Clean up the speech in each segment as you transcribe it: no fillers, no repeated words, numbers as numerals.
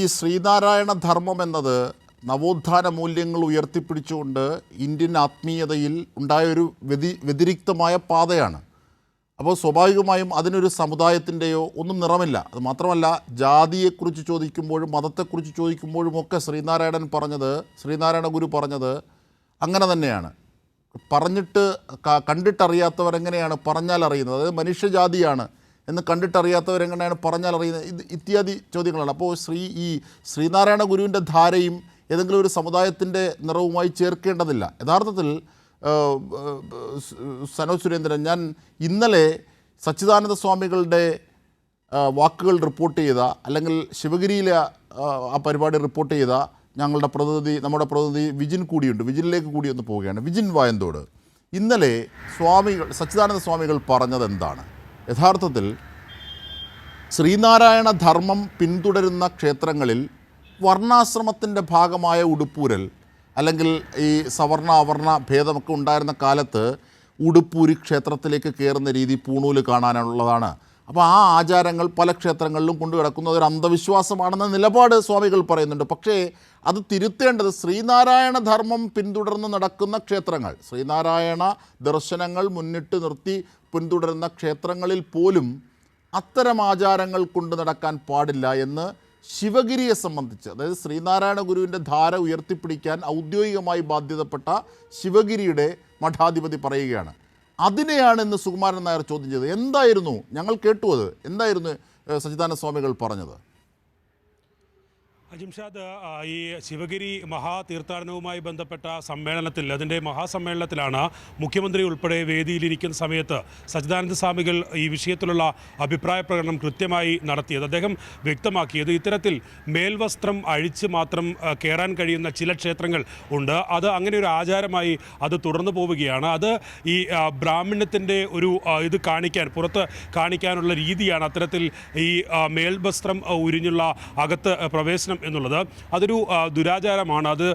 ഈ ശ്രീനാരായണ ധർമ്മം എന്നത് നവോത്ഥാന മൂല്യങ്ങൾ ഉയർത്തിപ്പിടിച്ചുകൊണ്ട് ഇന്ത്യൻ ആത്മീയതയിൽ ഉണ്ടായൊരു വ്യതിരിക്തമായ പാതയാണ്. അപ്പോൾ സ്വാഭാവികമായും അതിനൊരു സമുദായത്തിൻ്റെയോ ഒന്നും നിറമില്ല. അത് മാത്രമല്ല, ജാതിയെക്കുറിച്ച് ചോദിക്കുമ്പോഴും മതത്തെക്കുറിച്ച് ചോദിക്കുമ്പോഴുമൊക്കെ ശ്രീനാരായണ ഗുരു പറഞ്ഞത് അങ്ങനെ തന്നെയാണ്. കണ്ടിട്ടറിയാത്തവരെങ്ങനെയാണ് പറഞ്ഞാൽ അറിയുന്നത്? അതായത് മനുഷ്യജാതിയാണ് എന്ന് കണ്ടിട്ടറിയാത്തവരെങ്ങനെയാണ് പറഞ്ഞാൽ അറിയുന്നത്? ഇത്യാദി ചോദ്യങ്ങളാണ്. അപ്പോൾ ശ്രീനാരായണ ഗുരുവിൻ്റെ ധാരയും ഏതെങ്കിലും ഒരു സമുദായത്തിൻ്റെ നിറവുമായി ചേർക്കേണ്ടതില്ല. യഥാർത്ഥത്തിൽ സനോജ് സുരേന്ദ്രൻ, ഞാൻ ഇന്നലെ സച്ചിദാനന്ദ സ്വാമികളുടെ വാക്കുകൾ റിപ്പോർട്ട് ചെയ്ത, അല്ലെങ്കിൽ ശിവഗിരിയിലെ ആ പരിപാടി റിപ്പോർട്ട് ചെയ്ത നമ്മുടെ പ്രതിനിധി വിജിൻ കൂടിയുണ്ട്. വിജിനിലേക്ക് കൂടി ഒന്ന് പോവുകയാണ്. വിജിൻ വായന്തോട്, ഇന്നലെ സച്ചിദാനന്ദ സ്വാമികൾ പറഞ്ഞത് എന്താണ്? യഥാർത്ഥത്തിൽ ശ്രീനാരായണ ധർമ്മം പിന്തുടരുന്ന ക്ഷേത്രങ്ങളിൽ വർണ്ണാശ്രമത്തിൻ്റെ ഭാഗമായ ഉടുപ്പൂരൽ, അല്ലെങ്കിൽ ഈ സവർണ അവർണ ഭേദമൊക്കെ ഉണ്ടായിരുന്ന കാലത്ത് ഉടുപ്പൂരി ക്ഷേത്രത്തിലേക്ക് കയറുന്ന രീതി പൂണൂല് കാണാനുള്ളതാണ്. അപ്പോൾ ആ ആചാരങ്ങൾ പല ക്ഷേത്രങ്ങളിലും കൊണ്ടു കിടക്കുന്നത് ഒരു അന്ധവിശ്വാസമാണെന്ന നിലപാട് സ്വാമികൾ പറയുന്നുണ്ട്. പക്ഷേ അത് തിരുത്തേണ്ടത് ശ്രീനാരായണ ധർമ്മം പിന്തുടർന്ന് നടക്കുന്ന ക്ഷേത്രങ്ങൾ, ശ്രീനാരായണ ദർശനങ്ങൾ മുന്നിട്ട് നിർത്തി പിന്തുടരുന്ന ക്ഷേത്രങ്ങളിൽ പോലും അത്തരം ആചാരങ്ങൾ കൊണ്ടു നടക്കാൻ പാടില്ല എന്ന് ശിവഗിരിയെ സംബന്ധിച്ച്, അതായത് ശ്രീനാരായണ ഗുരുവിൻ്റെ ധാര ഉയർത്തിപ്പിടിക്കാൻ ഔദ്യോഗികമായി ബാധ്യതപ്പെട്ട ശിവഗിരിയുടെ മഠാധിപതി പറയുകയാണ്. അതിനെയാണ് ഇന്ന് സുകുമാരൻ നായർ ചോദ്യം ചെയ്തത്. എന്തായിരുന്നു, ഞങ്ങൾ കേട്ടു, അത് എന്തായിരുന്നു സച്ചിദാനന്ദ സ്വാമികൾ പറഞ്ഞത്? അജിംഷാദ്, ഈ ശിവഗിരി മഹാതീർത്ഥാടനവുമായി ബന്ധപ്പെട്ട സമ്മേളനത്തിൽ, അതിൻ്റെ മഹാസമ്മേളനത്തിലാണ് മുഖ്യമന്ത്രി ഉൾപ്പെടെ വേദിയിലിരിക്കുന്ന സമയത്ത് സച്ചിദാനന്ദ സ്വാമികൾ ഈ വിഷയത്തിലുള്ള അഭിപ്രായ പ്രകടനം കൃത്യമായി നടത്തിയത്. അദ്ദേഹം വ്യക്തമാക്കിയത്, ഇത്തരത്തിൽ മേൽവസ്ത്രം അഴിച്ച് മാത്രം കയറാൻ കഴിയുന്ന ചില ക്ഷേത്രങ്ങൾ ഉണ്ട്. അത് അങ്ങനെ ഒരു ആചാരമായി അത് തുടർന്നു പോവുകയാണ്. അത് ഈ ബ്രാഹ്മണ്യത്തിൻ്റെ ഒരു ഇത് പുറത്ത് കാണിക്കാനുള്ള രീതിയാണ് അത്തരത്തിൽ ഈ മേൽവസ്ത്രം ഉരിഞ്ഞുള്ള അകത്ത് പ്രവേശനം എന്നുള്ളത്. അതൊരു ദുരാചാരമാണ്. അത്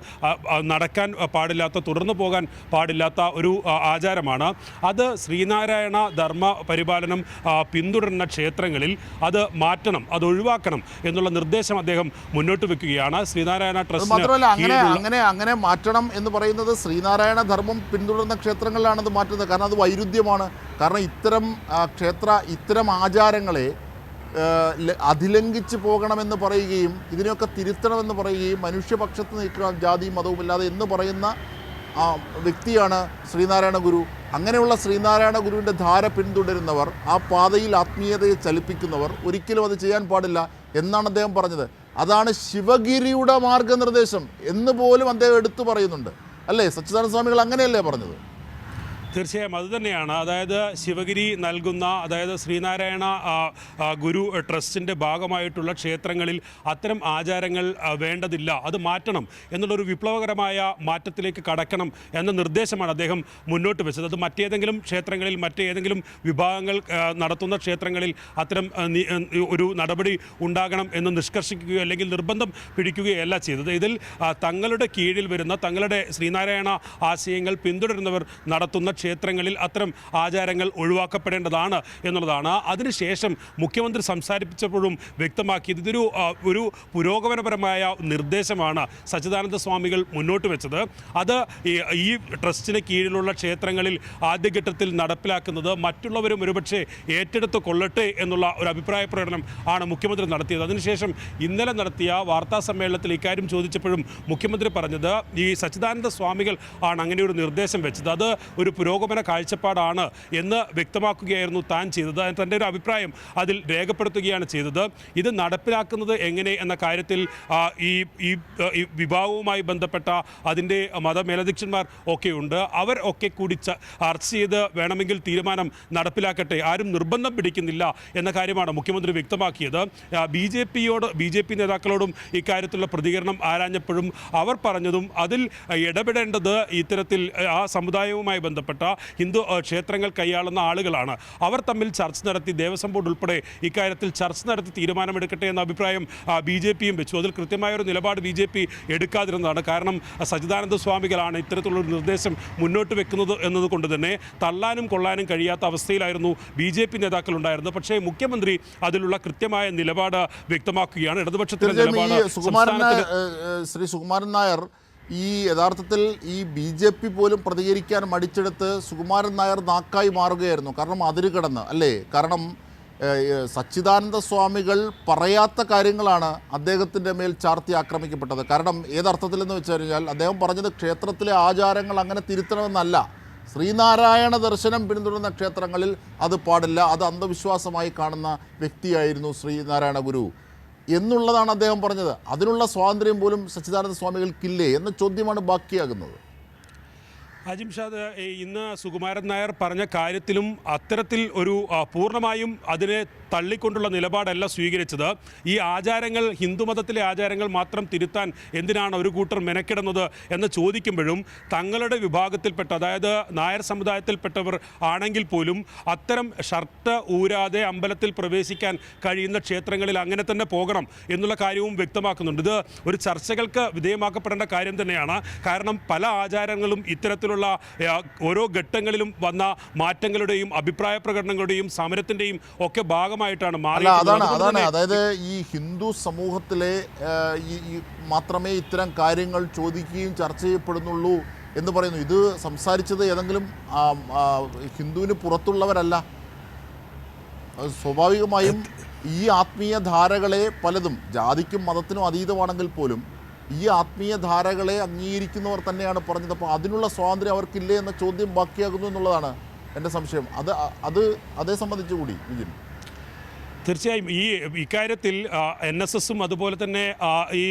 നടക്കാൻ പാടില്ലാത്ത, തുടർന്നു പോകാൻ പാടില്ലാത്ത ഒരു ആചാരമാണ്. അത് ശ്രീനാരായണ ധർമ്മ പരിപാലനം പിന്തുടരുന്ന ക്ഷേത്രങ്ങളിൽ അത് മാറ്റണം, അത് ഒഴിവാക്കണം എന്നുള്ള നിർദ്ദേശം അദ്ദേഹം മുന്നോട്ട് വെക്കുകയാണ്. ശ്രീനാരായണ ട്രസ്റ്റ് അങ്ങനെ മാറ്റണം എന്ന് പറയുന്നത് ശ്രീനാരായണ ധർമ്മം പിന്തുടരുന്ന ക്ഷേത്രങ്ങളിലാണ് അത് മാറ്റുന്നത്. കാരണം അത് വൈരുദ്ധ്യമാണ്. കാരണം ഇത്തരം ആചാരങ്ങളെ അതിലംഘിച്ച് പോകണമെന്ന് പറയുകയും ഇതിനെയൊക്കെ തിരുത്തണമെന്ന് പറയുകയും മനുഷ്യപക്ഷത്ത് നിൽക്കുക ജാതിയും മതവുമില്ലാതെ എന്ന് പറയുന്ന വ്യക്തിയാണ് ശ്രീനാരായണ ഗുരു. അങ്ങനെയുള്ള ശ്രീനാരായണ ഗുരുവിൻ്റെ ധാര പിന്തുടരുന്നവർ, ആ പാതയിൽ ആത്മീയതയെ ചലിപ്പിക്കുന്നവർ ഒരിക്കലും അത് ചെയ്യാൻ പാടില്ല എന്നാണ് അദ്ദേഹം പറഞ്ഞത്. അതാണ് ശിവഗിരിയുടെ മാർഗനിർദ്ദേശം എന്ന് പോലും അദ്ദേഹം എടുത്തു പറയുന്നുണ്ട്. അല്ലേ സച്ചിദാനന്ദ സ്വാമികൾ അങ്ങനെയല്ലേ പറഞ്ഞത്? തീർച്ചയായും അതുതന്നെയാണ്. അതായത് ശിവഗിരി നൽകുന്ന, അതായത് ശ്രീനാരായണ ഗുരു ട്രസ്റ്റിൻ്റെ ഭാഗമായിട്ടുള്ള ക്ഷേത്രങ്ങളിൽ അത്തരം ആചാരങ്ങൾ വേണ്ടതില്ല, അത് മാറ്റണം എന്നുള്ളൊരു വിപ്ലവകരമായ മാറ്റത്തിലേക്ക് കടക്കണം എന്ന നിർദ്ദേശമാണ് അദ്ദേഹം മുന്നോട്ട് വെച്ചത്. അത് മറ്റേതെങ്കിലും ക്ഷേത്രങ്ങളിൽ, മറ്റേതെങ്കിലും വിഭാഗങ്ങൾ നടത്തുന്ന ക്ഷേത്രങ്ങളിൽ അത്തരം ഒരു നടപടി ഉണ്ടാകണം എന്ന് നിഷ്കർഷിക്കുകയോ അല്ലെങ്കിൽ നിർബന്ധം പിടിക്കുകയല്ല ചെയ്തത്. ഇതിൽ തങ്ങളുടെ കീഴിൽ വരുന്ന, തങ്ങളുടെ ശ്രീനാരായണ ആശയങ്ങൾ പിന്തുടരുന്നവർ നടത്തുന്ന ക്ഷേത്രങ്ങളിൽ അത്തരം ആചാരങ്ങൾ ഒഴിവാക്കപ്പെടേണ്ടതാണ് എന്നുള്ളതാണ്. അതിനുശേഷം മുഖ്യമന്ത്രി സംസാരിപ്പിച്ചപ്പോഴും വ്യക്തമാക്കിയത് ഒരു പുരോഗമനപരമായ നിർദ്ദേശമാണ് സച്ചിദാനന്ദ സ്വാമികൾ മുന്നോട്ട് വെച്ചത്. അത് ഈ ട്രസ്റ്റിന് കീഴിലുള്ള ക്ഷേത്രങ്ങളിൽ ആദ്യഘട്ടത്തിൽ നടപ്പിലാക്കുന്നത് മറ്റുള്ളവരും ഒരുപക്ഷെ ഏറ്റെടുത്ത് കൊള്ളട്ടെ എന്നുള്ള ഒരു അഭിപ്രായ പ്രകടനം ആണ് മുഖ്യമന്ത്രി നടത്തിയത്. അതിനുശേഷം ഇന്നലെ നടത്തിയ വാർത്താ സമ്മേളനത്തിൽ ഇക്കാര്യം ചോദിച്ചപ്പോഴും മുഖ്യമന്ത്രി പറഞ്ഞത്, ഈ സച്ചിദാനന്ദ സ്വാമികൾ ആണ് അങ്ങനെ ഒരു നിർദ്ദേശം വെച്ചത്, അത് ഒരു പുരോഗമന കാഴ്ചപ്പാടാണ് എന്ന് വ്യക്തമാക്കുകയായിരുന്നു താൻ ചെയ്തത്. തൻ്റെ ഒരു അഭിപ്രായം അതിൽ രേഖപ്പെടുത്തുകയാണ് ചെയ്തത്. ഇത് നടപ്പിലാക്കുന്നത് എങ്ങനെ എന്ന കാര്യത്തിൽ ഈ വിഭാഗവുമായി ബന്ധപ്പെട്ട അതിൻ്റെ മതമേലധ്യക്ഷന്മാർ ഒക്കെയുണ്ട്. അവർ ഒക്കെ കൂടി ചർച്ച ചെയ്ത് വേണമെങ്കിൽ തീരുമാനം നടപ്പിലാക്കട്ടെ, ആരും നിർബന്ധം പിടിക്കുന്നില്ല എന്ന കാര്യമാണ് മുഖ്യമന്ത്രി വ്യക്തമാക്കിയത്. ബി ജെ പി നേതാക്കളോടും ഇക്കാര്യത്തിലുള്ള പ്രതികരണം ആരാഞ്ഞപ്പോഴും അവർ പറഞ്ഞതും അതിൽ ഇടപെടേണ്ടത് ഇത്തരത്തിൽ ആ സമുദായവുമായി ബന്ധപ്പെട്ട ഉത്തരവാദിത്തപ്പെട്ട ഹിന്ദു ക്ഷേത്രങ്ങൾ കൈയാളുന്ന ആളുകളാണ്. അവർ തമ്മിൽ ചർച്ച നടത്തി ദേവസ്വം ബോർഡ് ഉൾപ്പെടെ ഇക്കാര്യത്തിൽ ചർച്ച നടത്തി തീരുമാനമെടുക്കട്ടെ എന്ന അഭിപ്രായം BJPയും വെച്ചു. അതിൽ കൃത്യമായൊരു നിലപാട് BJP എടുക്കാതിരുന്നതാണ്. കാരണം സച്ചിദാനന്ദ സ്വാമികളാണ് ഇത്തരത്തിലുള്ളൊരു നിർദ്ദേശം മുന്നോട്ട് വെക്കുന്നത് എന്നതുകൊണ്ട് തന്നെ തള്ളാനും കൊള്ളാനും കഴിയാത്ത അവസ്ഥയിലായിരുന്നു BJP നേതാക്കൾ ഉണ്ടായിരുന്നത്. പക്ഷേ മുഖ്യമന്ത്രി അതിലുള്ള കൃത്യമായ നിലപാട് വ്യക്തമാക്കുകയാണ്. ഇടതുപക്ഷത്തിന്റെ നിലപാട് ശ്രീ സുകുമാരൻ നായർ ഈ യഥാർത്ഥത്തിൽ ഈ BJP പോലും പ്രതികരിക്കാൻ മടിച്ചെടുത്ത് സുകുമാരൻ നായർ നാക്കായി മാറുകയായിരുന്നു. കാരണം അതിര് കടന്ന് അല്ലേ? കാരണം സച്ചിദാനന്ദ സ്വാമികൾ പറയാത്ത കാര്യങ്ങളാണ് അദ്ദേഹത്തിൻ്റെ മേൽ ചാർത്തി ആക്രമിക്കപ്പെട്ടത്. കാരണം ഏതർത്ഥത്തിലെന്ന് വെച്ച് കഴിഞ്ഞാൽ അദ്ദേഹം പറഞ്ഞത് ക്ഷേത്രത്തിലെ ആചാരങ്ങൾ അങ്ങനെ തിരുത്തണമെന്നല്ല. ശ്രീനാരായണ ദർശനം പിന്തുടരുന്ന ക്ഷേത്രങ്ങളിൽ അത് പാടില്ല, അത് അന്ധവിശ്വാസമായി കാണുന്ന വ്യക്തിയായിരുന്നു ശ്രീനാരായണ ഗുരു എന്നുള്ളതാണ് അദ്ദേഹം പറഞ്ഞത്. അതിനുള്ള സ്വാതന്ത്ര്യം പോലും സച്ചിദാനന്ദ സ്വാമികൾക്കില്ലേ എന്ന ചോദ്യമാണ് ബാക്കിയാകുന്നത്. അജിംഷാദ്, ഇന്ന് സുകുമാരൻ നായർ പറഞ്ഞ കാര്യത്തിലും അത്തരത്തിൽ ഒരു പൂർണ്ണമായും അതിനെ തള്ളിക്കൊണ്ടുള്ള നിലപാടല്ല സ്വീകരിച്ചത്. ഈ ആചാരങ്ങൾ ഹിന്ദുമതത്തിലെ ആചാരങ്ങൾ മാത്രം തിരുത്താൻ എന്തിനാണ് ഒരു കൂട്ടർ മെനക്കിടുന്നത് എന്ന് ചോദിക്കുമ്പോഴും തങ്ങളുടെ വിഭാഗത്തിൽപ്പെട്ട, അതായത് നായർ സമുദായത്തിൽപ്പെട്ടവർ ആണെങ്കിൽ പോലും അത്തരം ഷർട്ട് ഊരാതെ അമ്പലത്തിൽ പ്രവേശിക്കാൻ കഴിയുന്ന ക്ഷേത്രങ്ങളിൽ അങ്ങനെ തന്നെ പോകണം എന്നുള്ള കാര്യവും വ്യക്തമാക്കുന്നുണ്ട്. ഇത് ഒരു ചർച്ചകൾക്ക് വിധേയമാക്കപ്പെടേണ്ട കാര്യം തന്നെയാണ്. കാരണം പല ആചാരങ്ങളും ഇത്തരത്തിലുള്ള ഓരോ ഘട്ടങ്ങളിലും വന്ന മാറ്റങ്ങളുടെയും അഭിപ്രായ പ്രകടനങ്ങളുടെയും സമരത്തിൻ്റെയും ഒക്കെ ഭാഗമായിട്ടാണ് അതാണ് അതായത് ഈ ഹിന്ദു സമൂഹത്തിലെ മാത്രമേ ഇത്തരം കാര്യങ്ങൾ ചോദിക്കുകയും ചർച്ച ചെയ്യപ്പെടുന്നുള്ളൂ എന്ന് പറയുന്നു. ഇത് സംസാരിച്ചത് ഏതെങ്കിലും ഹിന്ദുവിന് പുറത്തുള്ളവരല്ല. സ്വാഭാവികമായും ഈ ആത്മീയ ധാരകളെ പലതും ജാതിക്കും മതത്തിനും അതീതമാണെങ്കിൽ പോലും ഈ ആത്മീയ ധാരകളെ അംഗീകരിക്കുന്നവർ തന്നെയാണ് പറഞ്ഞത്. അപ്പോൾ അതിനുള്ള സ്വാതന്ത്ര്യം അവർക്കില്ലേ എന്ന ചോദ്യം ബാക്കിയാകുന്നു എന്നുള്ളതാണ് എൻ്റെ സംശയം. അതേ സംബന്ധിച്ച് കൂടി വിജിൻ. തീർച്ചയായും ഇക്കാര്യത്തിൽ NSSും അതുപോലെ തന്നെ ഈ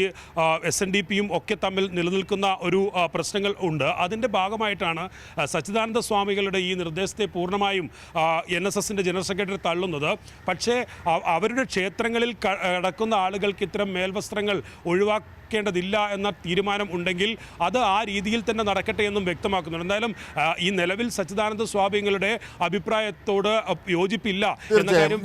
SNDPയും ഒക്കെ തമ്മിൽ നിലനിൽക്കുന്ന ഒരു പ്രശ്നങ്ങൾ ഉണ്ട്. അതിൻ്റെ ഭാഗമായിട്ടാണ് സച്ചിദാനന്ദ സ്വാമികളുടെ ഈ നിർദ്ദേശത്തെ പൂർണ്ണമായും NSSൻ്റെ ജനറൽ സെക്രട്ടറി തള്ളുന്നത്. പക്ഷേ അവരുടെ ക്ഷേത്രങ്ങളിൽ കടക്കുന്ന ആളുകൾക്ക് ഇത്തരം മേൽവസ്ത്രങ്ങൾ ക്കേണ്ടതില്ല എന്ന തീരുമാനം ഉണ്ടെങ്കിൽ അത് ആ രീതിയിൽ തന്നെ നടക്കട്ടെ എന്നും വ്യക്തമാക്കുന്നുണ്ട്. എന്തായാലും ഈ നിലവിൽ സച്ചിദാനന്ദ സ്വാമികളുടെ അഭിപ്രായത്തോട് യോജിപ്പില്ല എന്ന കാര്യം